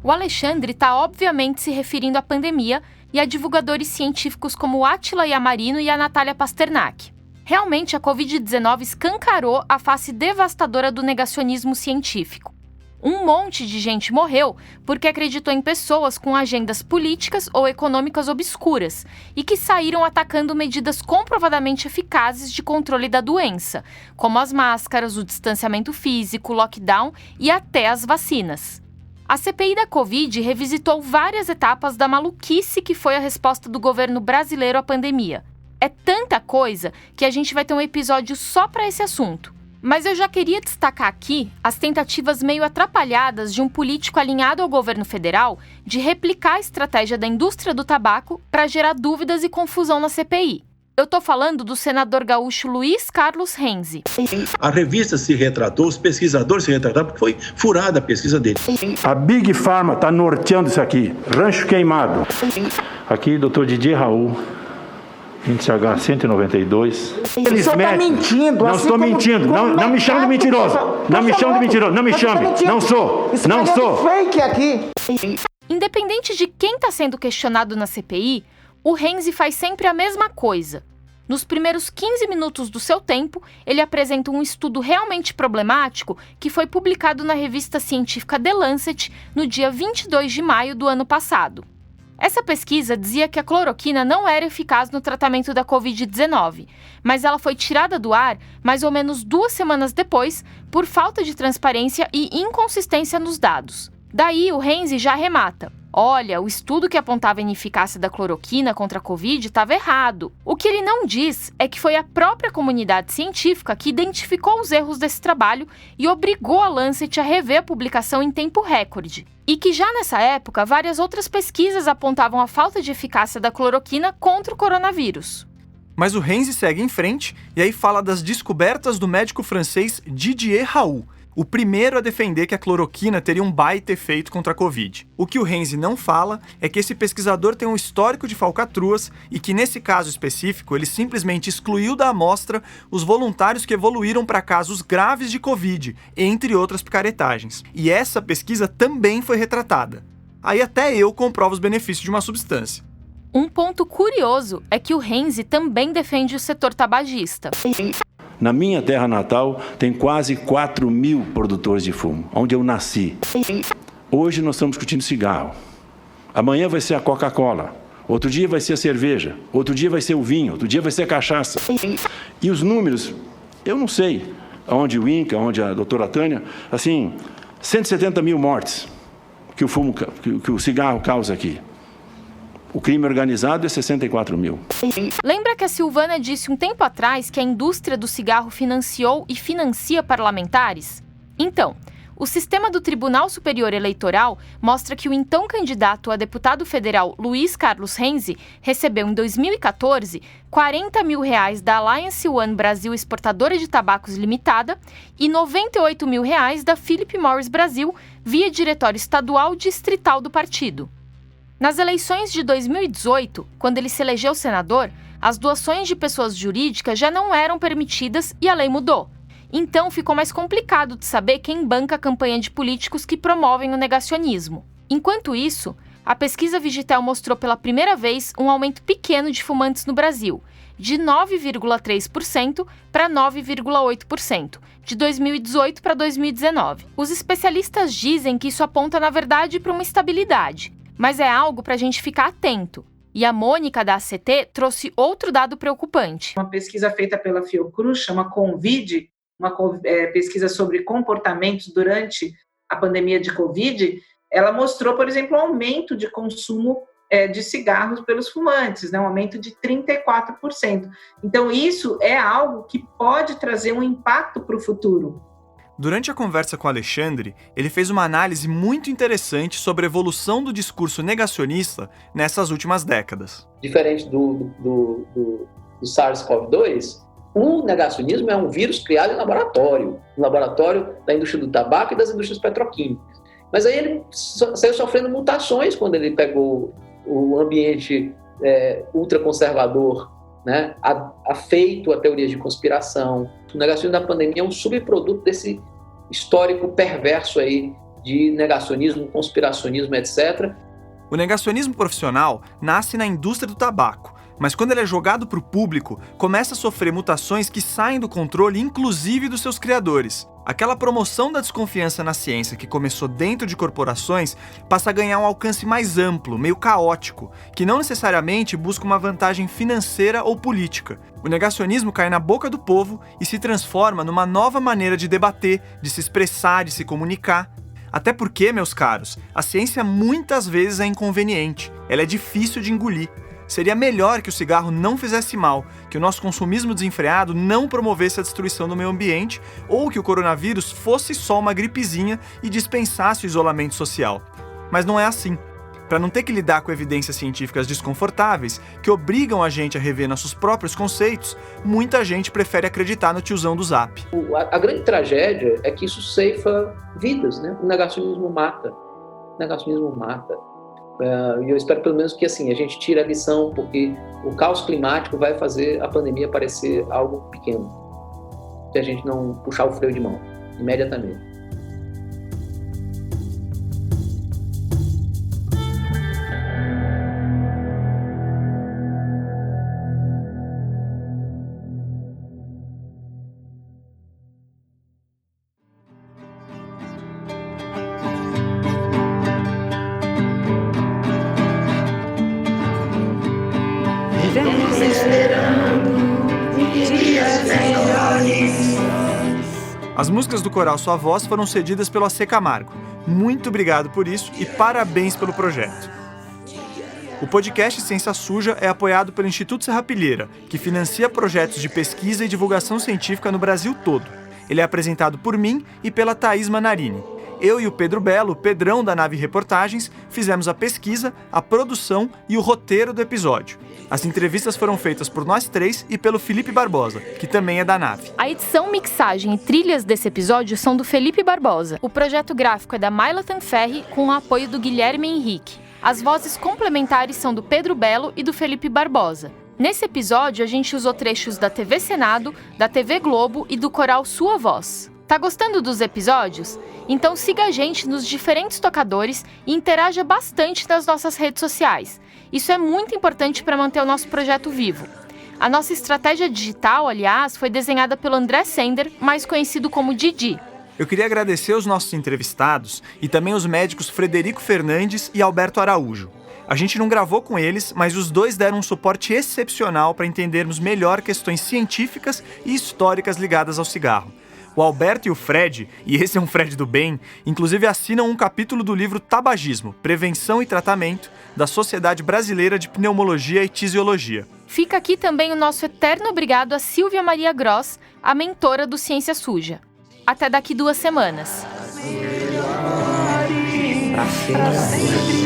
O Alexandre está obviamente se referindo à pandemia e a divulgadores científicos como Átila Yamarino e a Natália Pasternak. Realmente, a Covid-19 escancarou a face devastadora do negacionismo científico. Um monte de gente morreu porque acreditou em pessoas com agendas políticas ou econômicas obscuras e que saíram atacando medidas comprovadamente eficazes de controle da doença, como as máscaras, o distanciamento físico, o lockdown e até as vacinas. A CPI da Covid revisitou várias etapas da maluquice que foi a resposta do governo brasileiro à pandemia. É tanta coisa que a gente vai ter um episódio só para esse assunto. Mas eu já queria destacar aqui as tentativas meio atrapalhadas de um político alinhado ao governo federal de replicar a estratégia da indústria do tabaco para gerar dúvidas e confusão na CPI. Eu tô falando do senador gaúcho Luiz Carlos Renzi. A revista se retratou, os pesquisadores se retrataram, porque foi furada a pesquisa dele. A Big Pharma está norteando isso aqui. Rancho Queimado. Aqui, Dr. Didier Raul. Índice H 192. Eles está mentindo. Não estou mentindo. Não me chame de mentiroso. Não me chame de mentiroso. Não me chame. Não sou. Não sou. Fake aqui. Independente de quem está sendo questionado na CPI, o Renzi faz sempre a mesma coisa. Nos primeiros 15 minutos do seu tempo, ele apresenta um estudo realmente problemático que foi publicado na revista científica The Lancet no dia 22 de maio do ano passado. Essa pesquisa dizia que a cloroquina não era eficaz no tratamento da Covid-19, mas ela foi tirada do ar mais ou menos 2 semanas depois por falta de transparência e inconsistência nos dados. Daí o Renzi já arremata. Olha, o estudo que apontava a ineficácia da cloroquina contra a Covid estava errado. O que ele não diz é que foi a própria comunidade científica que identificou os erros desse trabalho e obrigou a Lancet a rever a publicação em tempo recorde. E que já nessa época, várias outras pesquisas apontavam a falta de eficácia da cloroquina contra o coronavírus. Mas o Renzi segue em frente e aí fala das descobertas do médico francês Didier Raoult, o primeiro a defender que a cloroquina teria um baita efeito contra a Covid. O que o Renzi não fala é que esse pesquisador tem um histórico de falcatruas e que, nesse caso específico, ele simplesmente excluiu da amostra os voluntários que evoluíram para casos graves de Covid, entre outras picaretagens. E essa pesquisa também foi retratada. Aí até eu comprovo os benefícios de uma substância. Um ponto curioso é que o Renzi também defende o setor tabagista. Na minha terra natal, tem quase 4.000 produtores de fumo, onde eu nasci. Hoje nós estamos discutindo cigarro. Amanhã vai ser a Coca-Cola. Outro dia vai ser a cerveja. Outro dia vai ser o vinho. Outro dia vai ser a cachaça. E os números, eu não sei. Onde o INCA, onde a doutora Tânia, assim, 170 mil mortes que o cigarro causa aqui. O crime organizado é 64 mil. Lembra que a Silvana disse um tempo atrás que a indústria do cigarro financiou e financia parlamentares? Então, o sistema do Tribunal Superior Eleitoral mostra que o então candidato a deputado federal Luiz Carlos Renzi recebeu em 2014 R$40 mil da Alliance One Brasil Exportadora de Tabacos Limitada e R$98 mil da Philip Morris Brasil via diretório estadual distrital do partido. Nas eleições de 2018, quando ele se elegeu senador, as doações de pessoas jurídicas já não eram permitidas e a lei mudou. Então ficou mais complicado de saber quem banca a campanha de políticos que promovem o negacionismo. Enquanto isso, a pesquisa Vigitel mostrou pela primeira vez um aumento pequeno de fumantes no Brasil, de 9,3% para 9,8%, de 2018 para 2019. Os especialistas dizem que isso aponta, na verdade, para uma estabilidade, mas é algo para a gente ficar atento. E a Mônica, da ACT, trouxe outro dado preocupante. Uma pesquisa feita pela Fiocruz, chama Convide, uma pesquisa sobre comportamentos durante a pandemia de Covid, ela mostrou, por exemplo, um aumento de consumo de cigarros pelos fumantes, né? Um aumento de 34%. Então, isso é algo que pode trazer um impacto para o futuro. Durante a conversa com o Alexandre, ele fez uma análise muito interessante sobre a evolução do discurso negacionista nessas últimas décadas. Diferente do SARS-CoV-2, o negacionismo é um vírus criado em laboratório, no laboratório da indústria do tabaco e das indústrias petroquímicas. Mas aí ele saiu sofrendo mutações quando ele pegou o ambiente ultraconservador, né, afeito a teorias de conspiração. O negacionismo da pandemia é um subproduto desse histórico perverso aí de negacionismo, conspiracionismo, etc. O negacionismo profissional nasce na indústria do tabaco, mas quando ele é jogado para o público, começa a sofrer mutações que saem do controle, inclusive dos seus criadores. Aquela promoção da desconfiança na ciência que começou dentro de corporações passa a ganhar um alcance mais amplo, meio caótico, que não necessariamente busca uma vantagem financeira ou política. O negacionismo cai na boca do povo e se transforma numa nova maneira de debater, de se expressar, de se comunicar. Até porque, meus caros, a ciência muitas vezes é inconveniente, ela é difícil de engolir. Seria melhor que o cigarro não fizesse mal, que o nosso consumismo desenfreado não promovesse a destruição do meio ambiente ou que o coronavírus fosse só uma gripezinha e dispensasse o isolamento social. Mas não é assim. Para não ter que lidar com evidências científicas desconfortáveis que obrigam a gente a rever nossos próprios conceitos, muita gente prefere acreditar no tiozão do Zap. A grande tragédia é que isso ceifa vidas, né? O negacionismo mata. O negacionismo mata. E eu espero pelo menos que assim, a gente tire a lição, porque o caos climático vai fazer a pandemia parecer algo pequeno, se a gente não puxar o freio de mão imediatamente. As músicas do Coral Sua Voz foram cedidas pelo AC Camargo. Muito obrigado por isso e parabéns pelo projeto. O podcast Ciência Suja é apoiado pelo Instituto Serrapilheira, que financia projetos de pesquisa e divulgação científica no Brasil todo. Ele é apresentado por mim e pela Thaís Manarini. Eu e o Pedro Belo, o Pedrão da Nave Reportagens, fizemos a pesquisa, a produção e o roteiro do episódio. As entrevistas foram feitas por nós três e pelo Felipe Barbosa, que também é da Nave. A edição, mixagem e trilhas desse episódio são do Felipe Barbosa. O projeto gráfico é da Mayla Tanferri, com o apoio do Guilherme Henrique. As vozes complementares são do Pedro Belo e do Felipe Barbosa. Nesse episódio, a gente usou trechos da TV Senado, da TV Globo e do coral Sua Voz. Tá gostando dos episódios? Então siga a gente nos diferentes tocadores e interaja bastante nas nossas redes sociais. Isso é muito importante para manter o nosso projeto vivo. A nossa estratégia digital, aliás, foi desenhada pelo André Sender, mais conhecido como Didi. Eu queria agradecer os nossos entrevistados e também os médicos Frederico Fernandes e Alberto Araújo. A gente não gravou com eles, mas os dois deram um suporte excepcional para entendermos melhor questões científicas e históricas ligadas ao cigarro. O Alberto e o Fred, e esse é um Fred do bem, inclusive assinam um capítulo do livro Tabagismo, Prevenção e Tratamento, da Sociedade Brasileira de Pneumologia e Tisiologia. Fica aqui também o nosso eterno obrigado a Silvia Maria Gross, a mentora do Ciência Suja. Até daqui 2 semanas. Pra sempre.